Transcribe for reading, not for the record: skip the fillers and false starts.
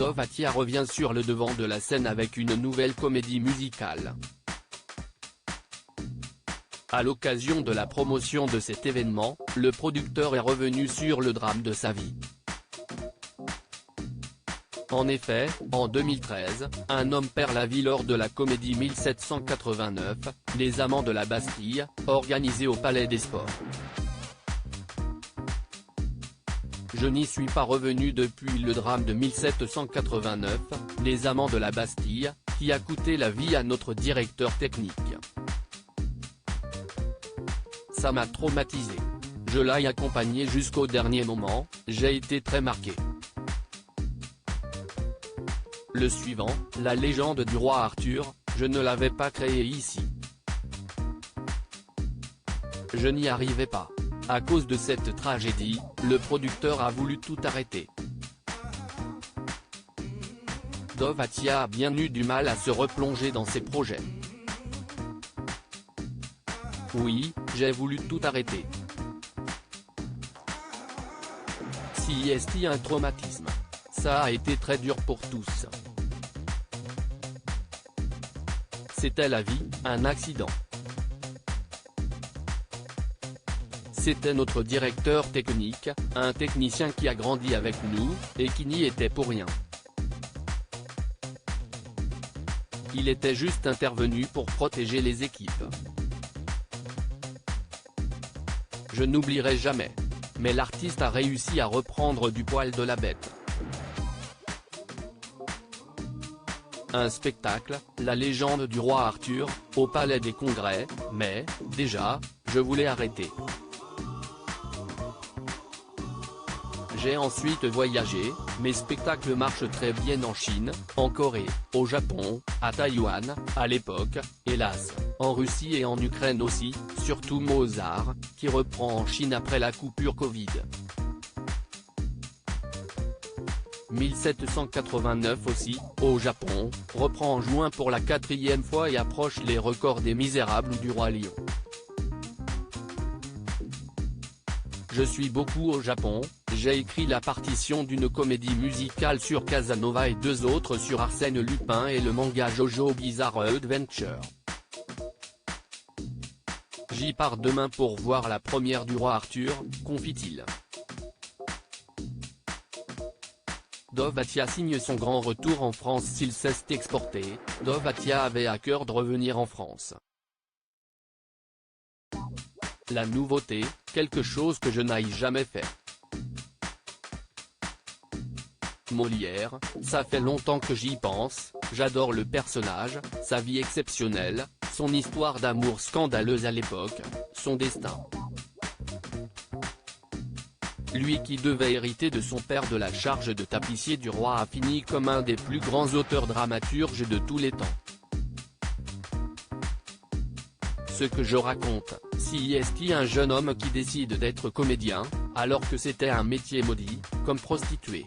Dovahkiah revient sur le devant de la scène avec une nouvelle comédie musicale. À l'occasion de la promotion de cet événement, le producteur est revenu sur le drame de sa vie. En effet, en 2013, un homme perd la vie lors de la comédie 1789, Les Amants de la Bastille, organisée au Palais des Sports. Je n'y suis pas revenu depuis le drame de 1789, Les Amants de la Bastille, qui a coûté la vie à notre directeur technique. Ça m'a traumatisé. Je l'ai accompagné jusqu'au dernier moment, j'ai été très marqué. Le suivant, la légende du roi Arthur, je ne l'avais pas créé ici. Je n'y arrivais pas. À cause de cette tragédie, le producteur a voulu tout arrêter. Dovahkiah a bien eu du mal à se replonger dans ses projets. Oui, j'ai voulu tout arrêter. C'est un traumatisme. Ça a été très dur pour tous. C'était la vie, un accident. C'était notre directeur technique, un technicien qui a grandi avec nous, et qui n'y était pour rien. Il était juste intervenu pour protéger les équipes. Je n'oublierai jamais. Mais l'artiste a réussi à reprendre du poil de la bête. Un spectacle, la légende du roi Arthur, au Palais des Congrès, mais, déjà, je voulais arrêter. J'ai ensuite voyagé, mes spectacles marchent très bien en Chine, en Corée, au Japon, à Taïwan, à l'époque, hélas, en Russie et en Ukraine aussi, surtout Mozart, qui reprend en Chine après la coupure Covid. 1789 aussi, au Japon, reprend en juin pour la 4e fois et approche les records des Misérables ou du Roi Lion. Je suis beaucoup au Japon, j'ai écrit la partition d'une comédie musicale sur Casanova et 2 autres sur Arsène Lupin et le manga Jojo Bizarre Adventure. J'y pars demain pour voir la première du roi Arthur, confie-t-il. Dovahkiah signe son grand retour en France. S'il s'est exporté, Dovahkiah avait à cœur de revenir en France. La nouveauté, quelque chose que je n'aille jamais fait. Molière, ça fait longtemps que j'y pense, j'adore le personnage, sa vie exceptionnelle, son histoire d'amour scandaleuse à l'époque, son destin. Lui qui devait hériter de son père de la charge de tapissier du roi a fini comme un des plus grands auteurs dramaturges de tous les temps. Ce que je raconte, c'est un jeune homme qui décide d'être comédien, alors que c'était un métier maudit, comme prostituée.